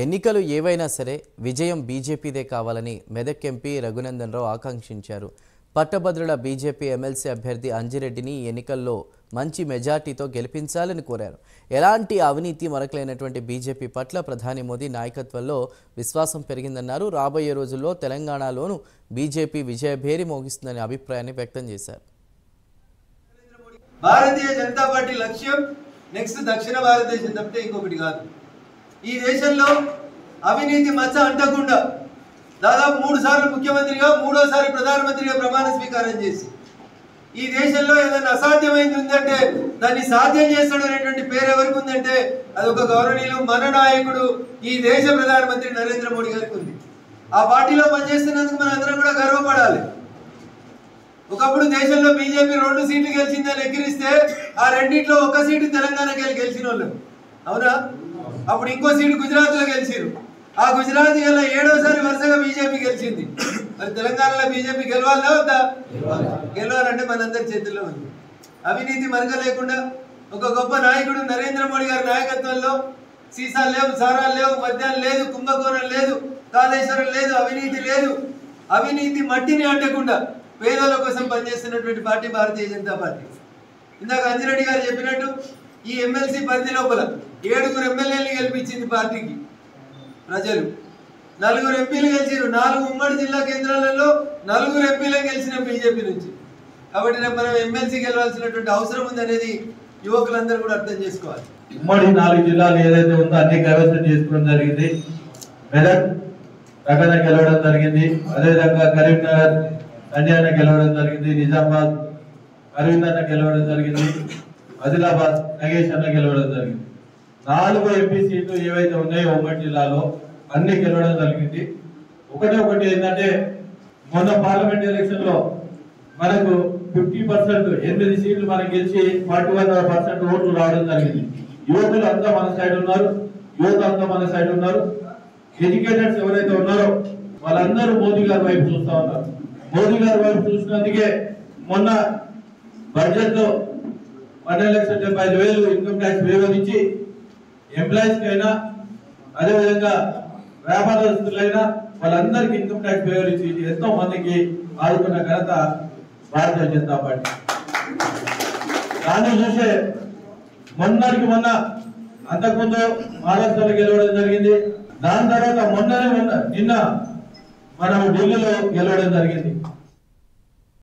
ఎన్నికలు ఏవైనా సరే విజయం బీజేపీదే కావాలని మెదక్ ఎంపీ రఘునందన్ రావు ఆకాంక్షించారు. పట్టభద్రుల బీజేపీ ఎమ్మెల్సీ అభ్యర్థి అంజిరెడ్డిని ఎన్నికల్లో మంచి మెజార్టీతో గెలిపించాలని కోరారు. ఎలాంటి అవినీతి మరకలేనటువంటి బీజేపీ పట్ల ప్రధాని మోదీ నాయకత్వంలో విశ్వాసం పెరిగిందన్నారు. రాబోయే రోజుల్లో తెలంగాణలోనూ బీజేపీ విజయభేరి మోగిస్తుందనే అభిప్రాయాన్ని వ్యక్తం చేశారు. భారతీయ జనతా పార్టీ లక్ష్యం నెక్స్ట్ దక్షిణ భారతదేశం తప్పితే ఇంకొకటి కాదు. ఈ దేశంలో అవినీతి మచ్చ అంటకుండా దాదాపు 3 సార్లు ముఖ్యమంత్రిగా 3వ సారి ప్రధానమంత్రిగా ప్రమాణ స్వీకారం చేసి ఈ దేశంలో ఏదైనా అసాధ్యమైంది ఉందంటే దాన్ని సాధ్యం చేస్తాడు అనేటువంటి పేరు ఎవరికి ఉందంటే అది ఒక గౌరవనీయులు మన నాయకుడు ఈ దేశ ప్రధానమంత్రి నరేంద్ర మోడీ గారికి ఉంది. ఆ పార్టీలో పనిచేస్తున్నందుకు మనం అందరం కూడా గర్వపడాలి. ఒకప్పుడు దేశంలో బీజేపీ 2 సీట్లు గెలిచిందని ఎక్కిరిస్తే ఆ రెండిట్లో 1 సీటు తెలంగాణకి గెలిచిన వాళ్ళు, అవునా? అప్పుడు ఇంకో సీటు గుజరాత్లో గెలిచారు. ఆ గుజరాత్ గల 7వ సారి వరుసగా బీజేపీ గెలిచింది. మరి తెలంగాణలో బీజేపీ గెలవాలా వద్దా? గెలవాలంటే మనందరి చేతుల్లో ఉంది. అవినీతి మరక లేకుండా ఒక గొప్ప నాయకుడు నరేంద్ర మోడీ గారి నాయకత్వంలో సీసాలు లేవు, సారాలు లేవు, మద్యాలు లేదు, కుంభకోణం లేదు, కాళేశ్వరం లేదు, అవినీతి లేదు. అవినీతి మట్టిని అంటకుండా పేదల కోసం పనిచేస్తున్నటువంటి పార్టీ భారతీయ జనతా పార్టీ. ఇందాక అంజిరెడ్డి గారు చెప్పినట్టు ఈ ఎమ్మెల్సీ పరిధి లోపల 7 ఎమ్మెల్యేలు గెలిపించింది పార్టీకి ప్రజలు. 4 ఎంపీలు గెలిచారు. 4 ఉమ్మడి జిల్లా కేంద్రాలలో 4 ఎంపీలు గెలిచిన బీజేపీ నుంచి. కాబట్టి మనం ఎమ్మెల్సీ గెలవాల్సినటువంటి అవసరం ఉందనేది యువకులందరూ కూడా అర్థం చేసుకోవాలి. ఉమ్మడి 4 జిల్లాలు ఏదైతే ఉందో అన్ని కైవసం చేసుకోవడం జరిగింది. మెదక్ రగన గెలవడం జరిగింది. అదేవిధంగా కరీంనగర్ సంజయన గెలవడం జరిగింది. నిజామాబాద్ అరవింద్ అన్న గెలవడం జరిగింది. ఆదిలాబాద్ నగేష్ అన్న గెలవడం జరిగింది. 4 ఎంపీ సీట్లు ఏవైతే ఉన్నాయో ఉమ్మడి జిల్లాలో అన్ని గెలవడం జరిగింది. ఒకటి ఏంటంటే మొన్న పార్లమెంట్ ఎలక్షన్ లో మనకు 50% 8 సీట్లు మనం గెలిచి 41% ఓట్లు రావడం జరిగింది. యువకులు అంతా మన సైడ్ ఉన్నారు, యువత అంతా మన సైడ్ ఉన్నారు. ఎడ్యుకేటెడ్స్ ఎవరైతే ఉన్నారో వాళ్ళందరూ మోదీ గారి వైపు చూస్తా ఉన్నారు. మోదీ గారి వైపు చూసినందుకే మొన్న బడ్జెట్ లో 1,75,000 ఇన్కమ్ ట్యాక్స్ వేవర్ ఇచ్చి ఎంప్లాయీస్ కైనా అదేవిధంగా వ్యాపారస్తులైనా వాళ్ళందరికీ ఇన్కమ్ ట్యాక్స్ వేవర్ ఇచ్చి ఎంతో మందికి ఆదుకున్న ఘనత భారతీయ జనతా పార్టీ. దాన్ని చూసే మొన్న అంతకుముందు మహారాష్ట్రలో గెలవడం జరిగింది. దాని తర్వాత నిన్న మనం ఢిల్లీలో గెలవడం జరిగింది.